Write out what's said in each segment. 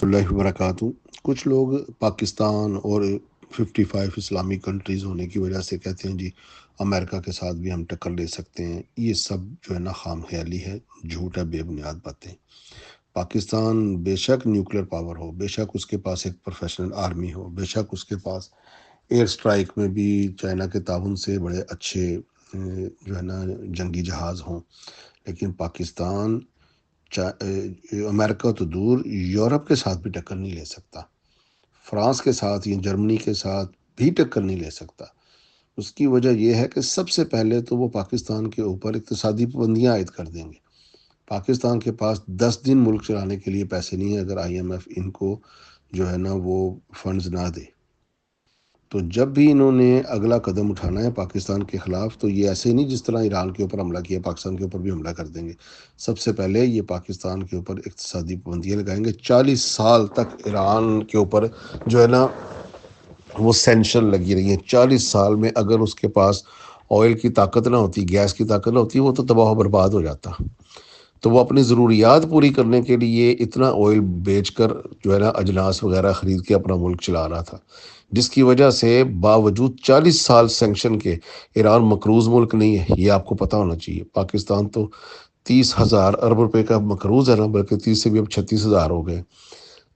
اللہ وبرکاتہ۔ کچھ لوگ پاکستان اور 55 اسلامی کنٹریز ہونے کی وجہ سے کہتے ہیں جی امریکہ کے ساتھ بھی ہم ٹکر لے سکتے ہیں۔ یہ سب جو ہے نا خام خیالی ہے، جھوٹ ہے، بے بنیاد باتیں۔ پاکستان بے شک نیوکلیر پاور ہو، بے شک اس کے پاس ایک پروفیشنل آرمی ہو، بے شک اس کے پاس ایئر سٹرائک میں بھی چائنا کے تعاون سے بڑے اچھے جو ہے نا جنگی جہاز ہوں، لیکن پاکستان امریکہ تو دور، یورپ کے ساتھ بھی ٹکر نہیں لے سکتا، فرانس کے ساتھ یا جرمنی کے ساتھ بھی ٹکر نہیں لے سکتا۔ اس کی وجہ یہ ہے کہ سب سے پہلے تو وہ پاکستان کے اوپر اقتصادی پابندیاں عائد کر دیں گے۔ پاکستان کے پاس 10 دن ملک چلانے کے لیے پیسے نہیں ہیں اگر IMF ان کو جو ہے نا وہ فنڈز نہ دے۔ تو جب بھی انہوں نے اگلا قدم اٹھانا ہے پاکستان کے خلاف، تو یہ ایسے نہیں جس طرح ایران کے اوپر حملہ کیا پاکستان کے اوپر بھی حملہ کر دیں گے۔ سب سے پہلے یہ پاکستان کے اوپر اقتصادی پابندیاں لگائیں گے۔ 40 سال تک ایران کے اوپر جو ہے نا وہ سینکشن لگی رہی ہیں۔ 40 سال میں اگر اس کے پاس آئل کی طاقت نہ ہوتی، گیس کی طاقت نہ ہوتی، وہ تو تباہ و برباد ہو جاتا۔ تو وہ اپنی ضروریات پوری کرنے کے لیے اتنا آئل بیچ کر جو ہے نا اجناس وغیرہ خرید کے اپنا ملک چلا رہا تھا، جس کی وجہ سے باوجود 40 سال سینکشن کے ایران مقروض ملک نہیں ہے۔ یہ آپ کو پتہ ہونا چاہیے۔ پاکستان تو 30,000 ارب روپے کا مقروض ہے نا، بلکہ 30 سے بھی اب 36,000 ہو گئے۔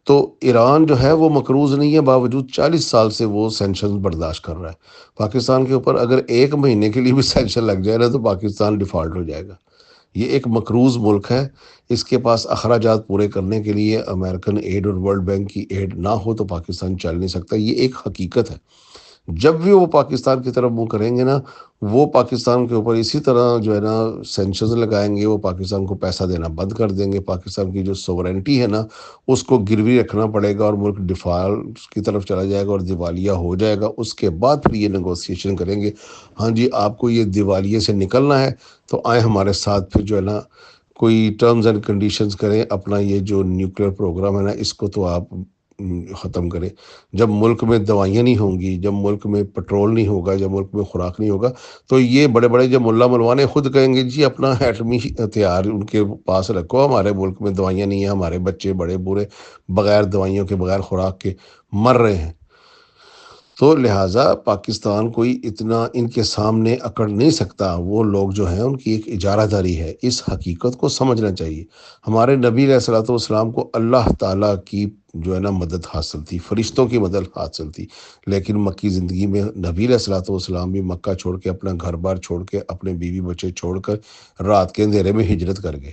تو ایران جو ہے وہ مقروض نہیں ہے، باوجود 40 سال سے وہ سینکشن برداشت کر رہا ہے۔ پاکستان کے اوپر اگر 1 مہینے کے لیے بھی سینکشن لگ جائے نا تو پاکستان ڈیفالٹ ہو جائے گا۔ یہ ایک مقروض ملک ہے، اس کے پاس اخراجات پورے کرنے کے لیے امریکن ایڈ اور ورلڈ بینک کی ایڈ نہ ہو تو پاکستان چل نہیں سکتا۔ یہ ایک حقیقت ہے۔ جب بھی وہ پاکستان کی طرف منہ کریں گے نا، وہ پاکستان کے اوپر اسی طرح جو ہے نا سینکشنز لگائیں گے، وہ پاکستان کو پیسہ دینا بند کر دیں گے، پاکستان کی جو سوورنٹی ہے نا اس کو گروی رکھنا پڑے گا اور ملک ڈیفالٹ کی طرف چلا جائے گا اور دیوالیہ ہو جائے گا۔ اس کے بعد پھر یہ نیگوسیشن کریں گے، ہاں جی آپ کو یہ دیوالیے سے نکلنا ہے تو آئیں ہمارے ساتھ، پھر جو ہے نا کوئی ٹرمز اینڈ کنڈیشنز کریں، اپنا یہ جو نیوکلیر پروگرام ہے نا اس کو تو آپ ختم کریں۔ جب ملک میں دوائیاں نہیں ہوں گی، جب ملک میں پٹرول نہیں ہوگا، جب ملک میں خوراک نہیں ہوگا، تو یہ بڑے بڑے جو ملا ملوانے خود کہیں گے جی اپنا ایٹمی ہتھیار ان کے پاس رکھو، ہمارے ملک میں دوائیاں نہیں ہیں، ہمارے بچے بڑے بوڑھے بغیر دوائیوں کے بغیر خوراک کے مر رہے ہیں۔ تو لہٰذا پاکستان کوئی اتنا ان کے سامنے اکڑ نہیں سکتا۔ وہ لوگ جو ہیں ان کی ایک اجارہ داری ہے، اس حقیقت کو سمجھنا چاہیے۔ ہمارے نبی علیہ الصلوۃ والسلام کو اللہ تعالیٰ کی جو ہے نا مدد حاصل تھی، فرشتوں کی مدد حاصل تھی، لیکن مکی زندگی میں نبی علیہ الصلوۃ والسلام بھی مکہ چھوڑ کے، اپنا گھر بار چھوڑ کے، اپنے بیوی بچے چھوڑ کر رات کے اندھیرے میں ہجرت کر گئے۔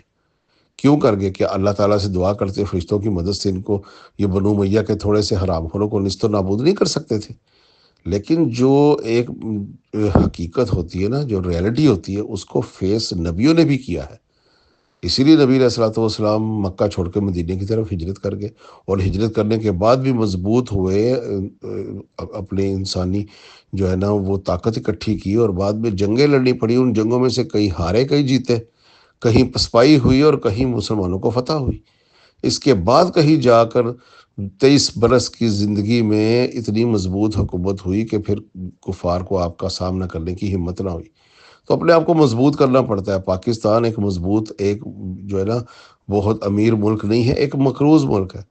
کیوں کر گئے؟ کہ اللہ تعالیٰ سے دعا کرتے فرشتوں کی مدد سے ان کو، یہ بنو امیہ کے تھوڑے سے حرام خوروں کو نیست و نابود نہیں کر سکتے تھے۔ لیکن جو ایک حقیقت ہوتی ہے نا، جو ریئلٹی ہوتی ہے، اس کو فیس نبیوں نے بھی کیا ہے۔ اسی لیے نبی علیہ الصلوۃ والسلام مکہ چھوڑ کے مدینے کی طرف ہجرت کر گئے، اور ہجرت کرنے کے بعد بھی مضبوط ہوئے، اپنے انسانی جو ہے نا وہ طاقت اکٹھی کی، اور بعد میں جنگیں لڑنی پڑی۔ ان جنگوں میں سے کئی ہارے کئی جیتے، کہیں پسپائی ہوئی اور کہیں مسلمانوں کو فتح ہوئی۔ اس کے بعد کہیں جا کر 23 برس کی زندگی میں اتنی مضبوط حکومت ہوئی کہ پھر کفار کو آپ کا سامنا کرنے کی ہمت نہ ہوئی۔ تو اپنے آپ کو مضبوط کرنا پڑتا ہے۔ پاکستان ایک مضبوط، ایک جو ہے نا بہت امیر ملک نہیں ہے، ایک مقروض ملک ہے۔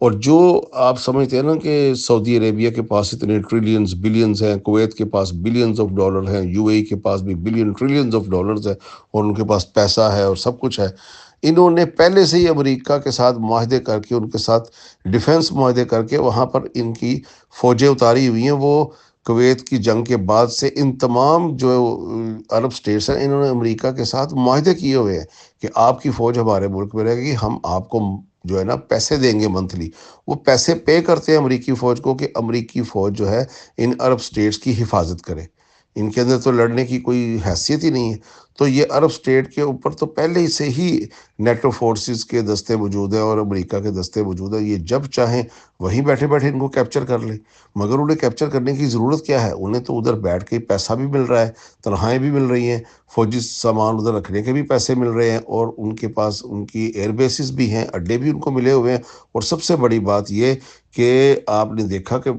اور جو آپ سمجھتے ہیں نا کہ سعودی عربیہ کے پاس اتنے ٹریلینز بلینز ہیں، کویت کے پاس بلینز آف ڈالر ہیں، UAE کے پاس بھی بلین ٹریلینز آف ڈالرز ہیں، اور ان کے پاس پیسہ ہے اور سب کچھ ہے۔ انہوں نے پہلے سے ہی امریکہ کے ساتھ معاہدے کر کے، ان کے ساتھ ڈیفنس معاہدے کر کے وہاں پر ان کی فوجیں اتاری ہوئی ہیں۔ وہ کویت کی جنگ کے بعد سے ان تمام جو عرب سٹیٹس ہیں، انہوں نے امریکہ کے ساتھ معاہدے کیے ہوئے ہیں کہ آپ کی فوج ہمارے ملک میں رہے گی، ہم آپ کو جو ہے نا پیسے دیں گے منتھلی۔ وہ پیسے پے کرتے ہیں امریکی فوج کو کہ امریکی فوج جو ہے ان عرب سٹیٹس کی حفاظت کرے۔ ان کے اندر تو لڑنے کی کوئی حیثیت ہی نہیں ہے۔ تو یہ عرب سٹیٹ کے اوپر تو پہلے سے ہی نیٹو فورسز کے دستے موجود ہیں اور امریکہ کے دستے موجود ہیں۔ یہ جب چاہیں وہیں بیٹھے بیٹھے ان کو کیپچر کر لیں، مگر انہیں کیپچر کرنے کی ضرورت کیا ہے؟ انہیں تو ادھر بیٹھ کے پیسہ بھی مل رہا ہے، تنخواہیں بھی مل رہی ہیں، فوجی سامان ادھر رکھنے کے بھی پیسے مل رہے ہیں، اور ان کے پاس ان کی ایئر بیسز بھی ہیں، اڈے بھی ان کو ملے ہوئے ہیں۔ اور سب سے بڑی بات یہ کہ آپ نے دیکھا کہ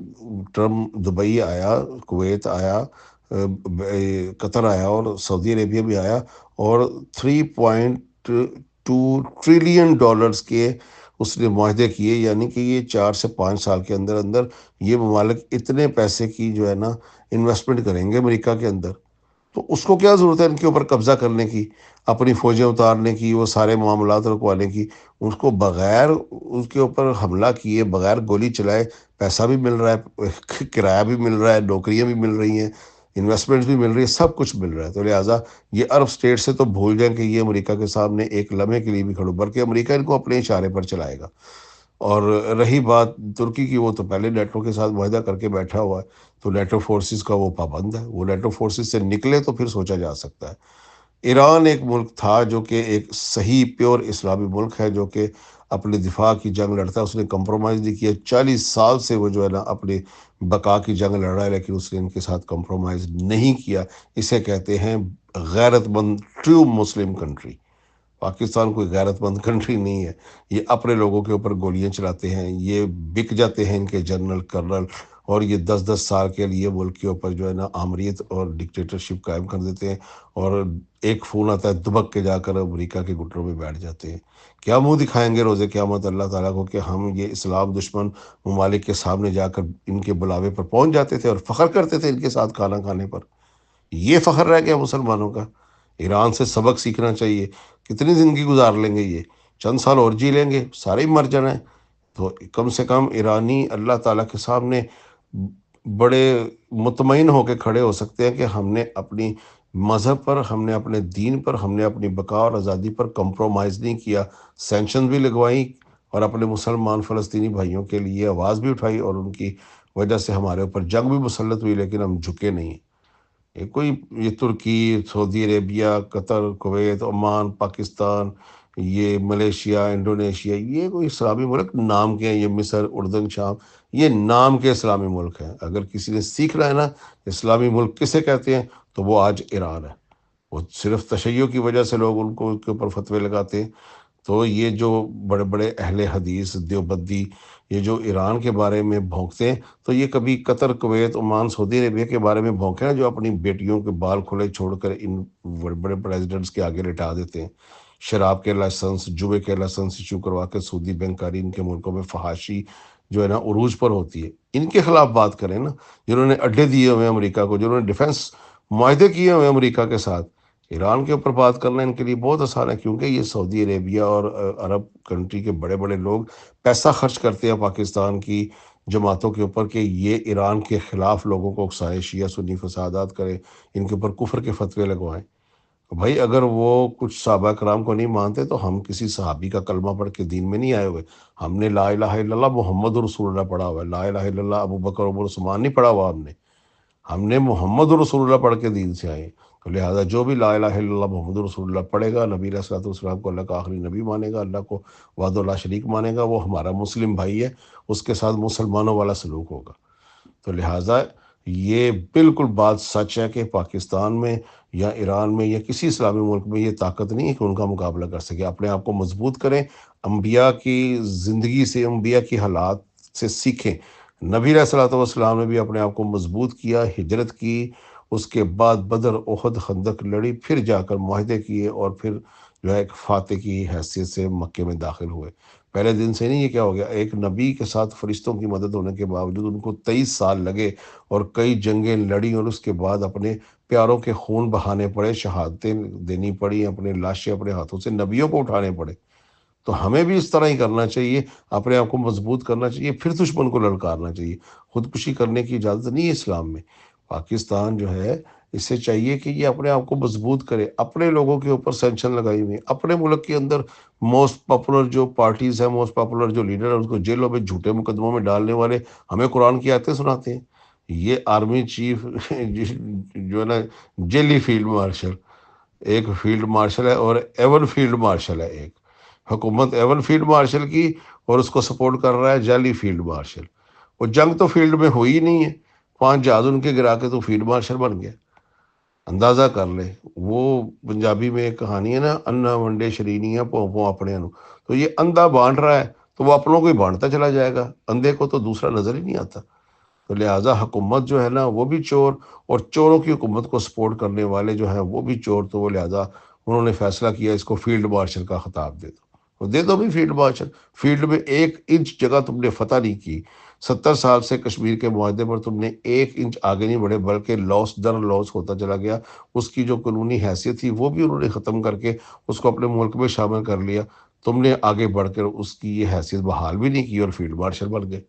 ٹرمپ دبئی آیا، کویت آیا، قطر آیا اور سعودی عربیہ بھی آیا، اور 3.2 ٹریلین ڈالرز کے اس نے معاہدے کیے، یعنی کہ یہ 4 سے 5 سال کے اندر اندر یہ ممالک اتنے پیسے کی جو ہے نا انویسٹمنٹ کریں گے امریکہ کے اندر، تو اس کو کیا ضرورت ہے ان کے اوپر قبضہ کرنے کی، اپنی فوجیں اتارنے کی، وہ سارے معاملات رکوانے کی؟ اس کو بغیر اس کے اوپر حملہ کیے، بغیر گولی چلائے پیسہ بھی مل رہا ہے، کرایہ بھی مل رہا ہے، نوکریاں بھی مل رہی ہیں، انویسٹمنٹ بھی مل رہی ہے، سب کچھ مل رہا ہے۔ تو لہٰذا یہ عرب اسٹیٹ سے تو بھول جائیں کہ یہ امریکہ کے سامنے ایک لمحے کے لیے بھی کھڑو، بلکہ امریکہ ان کو اپنے اشارے پر چلائے گا۔ اور رہی بات ترکی کی، وہ تو پہلے نیٹو کے ساتھ معاہدہ کر کے بیٹھا ہوا ہے، تو نیٹو فورسز کا وہ پابند ہے، وہ نیٹو فورسز سے نکلے تو پھر سوچا جا سکتا ہے۔ ایران ایک ملک تھا جو کہ ایک صحیح پیور اسلامی ملک ہے، جو کہ اپنے دفاع کی جنگ لڑتا ہے، اس نے کمپرومائز نہیں کیا، 40 سال سے وہ جو ہے نا اپنی بقا کی جنگ لڑ رہا ہے، لیکن اس نے ان کے ساتھ کمپرومائز نہیں کیا۔ اسے کہتے ہیں غیرت مند ٹرو مسلم کنٹری۔ پاکستان کوئی غیرت مند کنٹری نہیں ہے، یہ اپنے لوگوں کے اوپر گولیاں چلاتے ہیں، یہ بک جاتے ہیں ان کے جنرل کرنل، اور یہ 10 10 سال کے لیے ملک کے اوپر جو ہے نا آمریت اور ڈکٹیٹرشپ قائم کر دیتے ہیں، اور ایک فون آتا ہے دبک کے جا کر امریکہ کے گھٹنوں میں بیٹھ جاتے ہیں۔ کیا منہ دکھائیں گے روز قیامت اللہ تعالیٰ کو کہ ہم یہ اسلام دشمن ممالک کے سامنے جا کر ان کے بلاوے پر پہنچ جاتے تھے اور فخر کرتے تھے ان کے ساتھ کھانا کھانے پر؟ یہ فخر رہ گیا مسلمانوں کا؟ ایران سے سبق سیکھنا چاہیے۔ کتنی زندگی گزار لیں گے، یہ چند سال اور جی لیں گے، سارے ہی مر جانا ہے۔ تو کم سے کم ایرانی اللہ تعالیٰ کے سامنے بڑے مطمئن ہو کے کھڑے ہو سکتے ہیں کہ ہم نے اپنی مذہب پر، ہم نے اپنے دین پر، ہم نے اپنی بقا اور آزادی پر کمپرومائز نہیں کیا، سینکشن بھی لگوائیں، اور اپنے مسلمان فلسطینی بھائیوں کے لیے آواز بھی اٹھائی، اور ان کی وجہ سے ہمارے اوپر جنگ بھی مسلط ہوئی، لیکن ہم جھکے نہیں۔ یہ کوئی، یہ ترکی، سعودی عربیہ، قطر، کویت، عمان، پاکستان، یہ ملیشیا، انڈونیشیا، یہ کوئی اسلامی ملک نام کے ہیں؟ یہ مصر، اردن، شام، یہ نام کے اسلامی ملک ہیں۔ اگر کسی نے سیکھنا ہے نا اسلامی ملک کسے کہتے ہیں، تو وہ آج ایران ہے۔ وہ صرف تشیع کی وجہ سے لوگ ان کو کے اوپر فتوے لگاتے ہیں۔ تو یہ جو بڑے بڑے اہل حدیث دیوبندی، یہ جو ایران کے بارے میں بھونکتے ہیں، تو یہ کبھی قطر، کویت، عمان، سعودی عربیہ کے بارے میں بھونکے نا، جو اپنی بیٹیوں کے بال کھلے چھوڑ کر ان بڑے بڑے پریزیڈنٹس کے آگے لٹا دیتے ہیں، شراب کے لائسنس، جوئے کے لائسنس ایشو کروا کے سودی بینکاری ان کے ملکوں میں فحاشی جو ہے نا عروج پر ہوتی ہے۔ ان کے خلاف بات کریں نا، جنہوں نے اڈے دیے ہوئے ہیں امریکہ کو، جنہوں نے ڈیفنس معاہدے کیے ہوئے ہیں امریکہ کے ساتھ۔ ایران کے اوپر بات کرنا ان کے لیے بہت آسان ہے، کیونکہ یہ سعودی عربیہ اور عرب کنٹری کے بڑے بڑے لوگ پیسہ خرچ کرتے ہیں پاکستان کی جماعتوں کے اوپر کہ یہ ایران کے خلاف لوگوں کو اکسائے، شیعہ سنی فسادات کریں، ان کے اوپر کفر کے فتوے لگوائیں۔ بھائی اگر وہ کچھ صحابہ کرام کو نہیں مانتے، تو ہم کسی صحابی کا کلمہ پڑھ کے دین میں نہیں آئے ہوئے۔ ہم نے لا الہ الا اللہ محمد رسول اللہ پڑھا ہوا ہے، لا الہ الا اللہ ابو بکر عمر عثمان نہیں پڑھا ہوا ہم نے محمد رسول اللہ پڑھ کے دین سے آئے۔ تو لہٰذا جو بھی لا الہ الا اللہ محمد رسول اللہ پڑھے گا، نبی علیہ الصلوۃ والسلام کو اللہ کا آخری نبی مانے گا، اللہ کو وحدہ لا شریک مانے گا، وہ ہمارا مسلم بھائی ہے، اس کے ساتھ مسلمانوں والا سلوک ہوگا۔ تو لہٰذا یہ بالکل بات سچ ہے کہ پاکستان میں یا ایران میں یا کسی اسلامی ملک میں یہ طاقت نہیں ہے کہ ان کا مقابلہ کر سکے۔ اپنے آپ کو مضبوط کریں، انبیاء کی زندگی سے، انبیاء کی حالات سے سیکھیں۔ نبی علیہ الصلوۃ والسلام نے بھی اپنے آپ کو مضبوط کیا، ہجرت کی، اس کے بعد بدر، احد، خندق لڑی، پھر جا کر معاہدے کیے، اور پھر جو ہے ایک فاتح کی حیثیت سے مکے میں داخل ہوئے۔ پہلے دن سے نہیں، یہ کیا ہو گیا، ایک نبی کے ساتھ فرشتوں کی مدد ہونے کے باوجود ان کو 23 سال لگے اور کئی جنگیں لڑی، اور اس کے بعد اپنے پیاروں کے خون بہانے پڑے، شہادتیں دینی پڑی، اپنے لاشیں اپنے ہاتھوں سے نبیوں کو اٹھانے پڑے۔ تو ہمیں بھی اس طرح ہی کرنا چاہیے، اپنے آپ کو مضبوط کرنا چاہیے، پھر دشمن کو للکارنا چاہیے۔ خودکشی کرنے کی اجازت نہیں ہے اسلام میں۔ پاکستان جو ہے، اس سے چاہیے کہ یہ اپنے آپ کو مضبوط کرے، اپنے لوگوں کے اوپر سینکشن لگائی ہوئی ہیں، اپنے ملک کے اندر موسٹ پاپولر جو پارٹیز ہیں، موسٹ پاپولر جو لیڈر ہیں، اس کو جیلوں میں جھوٹے مقدموں میں ڈالنے والے ہمیں قرآن کی آیتیں سناتے ہیں۔ یہ آرمی چیف جو ہے نا، جیلی فیلڈ مارشل، ایک فیلڈ مارشل ہے، اور ایون فیلڈ مارشل ہے ایک، حکومت ایون فیلڈ مارشل کی، اور اس کو سپورٹ کر رہا ہے جعلی فیلڈ مارشل۔ وہ جنگ تو فیلڈ میں ہوئی ہی نہیں ہے، 5 جہاز ان کے گرا کے تو فیلڈ مارشل بن گیا۔ اندازہ کر لے، وہ پنجابی میں ایک کہانی ہے نا، انا ونڈے شرینیاں پوں پوں اپنے انو، تو یہ اندھا بانٹ رہا ہے تو وہ اپنوں کو ہی بانٹتا چلا جائے گا، اندھے کو تو دوسرا نظر ہی نہیں آتا۔ تو لہٰذا حکومت جو ہے نا وہ بھی چور، اور چوروں کی حکومت کو سپورٹ کرنے والے جو ہیں وہ بھی چور، تو وہ لہٰذا انہوں نے فیصلہ کیا اس کو فیلڈ مارشل کا خطاب دے دو۔ دے دو بھی فیلڈ مارشل. فیلڈ میں 1 انچ جگہ تم نے فتح نہیں کی. 70 سال سے کشمیر کے معاہدے پر تم نے 1 انچ آگے نہیں بڑھے، بلکہ لاس در لاس ہوتا چلا گیا. اس کی جو قانونی حیثیت تھی وہ بھی انہوں نے ختم کر کے اس کو اپنے ملک میں شامل کر لیا. تم نے آگے بڑھ کر اس کی یہ حیثیت بحال بھی نہیں کی اور فیلڈ مارشل بن گئے.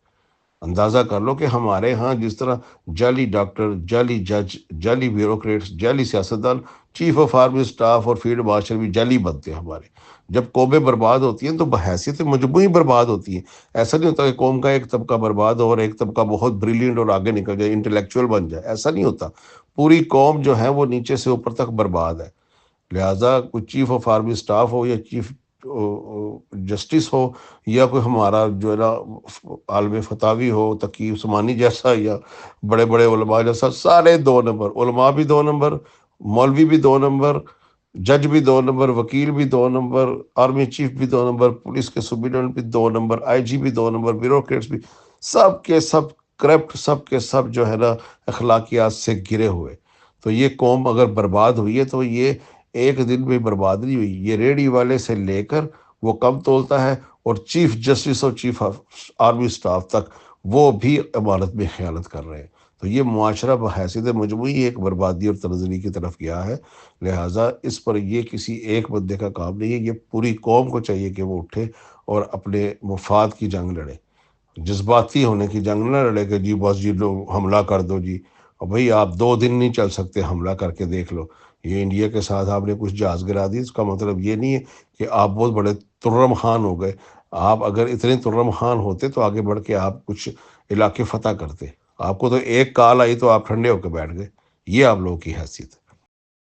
اندازہ کر لو کہ ہمارے ہاں جس طرح جعلی ڈاکٹر، جعلی جج، جعلی بیوروکریٹس، جعلی سیاستدان، چیف آف آرمی اسٹاف اور فیلڈ مارشل بھی جعلی بنتے ہیں ہمارے. جب قومیں برباد ہوتی ہیں تو بحیثیت مجموعی برباد ہوتی ہیں. ایسا نہیں ہوتا کہ قوم کا ایک طبقہ برباد ہو اور ایک طبقہ بہت بریلینٹ اور آگے نکل جائے، انٹلیکچوئل بن جائے. ایسا نہیں ہوتا. پوری قوم جو ہے وہ نیچے سے اوپر تک برباد ہے. لہٰذا کوئی چیف آف آرمی اسٹاف ہو یا چیف جسٹس ہو یا کوئی ہمارا جو ہے نا عالم فتاوی ہو، تقی عثمانی جیسا یا بڑے بڑے علماء جیسا، سارے 2 نمبر. علماء بھی 2 نمبر، مولوی بھی 2 نمبر، جج بھی 2 نمبر، وکیل بھی 2 نمبر، آرمی چیف بھی 2 نمبر، پولیس کے سپرنٹینڈنٹ بھی 2 نمبر، آئی جی بھی 2 نمبر، بیوروکریٹس بھی، سب کے سب کرپٹ، سب کے سب جو ہے نا اخلاقیات سے گرے ہوئے. تو یہ قوم اگر برباد ہوئی ہے تو یہ ایک دن میں برباد نہیں ہوئی. یہ ریڑھی والے سے لے کر وہ کم تولتا ہے اور چیف جسٹس اور چیف آرمی اسٹاف تک وہ بھی امانت میں خیانت کر رہے ہیں. تو یہ معاشرہ بحیثیت مجموعی ایک بربادی اور تنزلی کی طرف گیا ہے. لہٰذا اس پر یہ کسی ایک بندے کا کام نہیں ہے، یہ پوری قوم کو چاہیے کہ وہ اٹھے اور اپنے مفاد کی جنگ لڑے. جذباتی ہونے کی جنگ نہ لڑے کہ جی بس جی لوگ حملہ کر دو جی. اور بھائی آپ 2 دن نہیں چل سکتے، حملہ کر کے دیکھ لو. یہ انڈیا کے ساتھ آپ نے کچھ جہاز گرا دی، اس کا مطلب یہ نہیں ہے کہ آپ بہت بڑے ترم خان ہو گئے. آپ اگر اتنے ترم خان ہوتے تو آگے بڑھ کے آپ کچھ علاقے فتح کرتے. آپ کو تو ایک کال آئی تو آپ ٹھنڈے ہو کے بیٹھ گئے. یہ آپ لوگوں کی حیثیت ہے.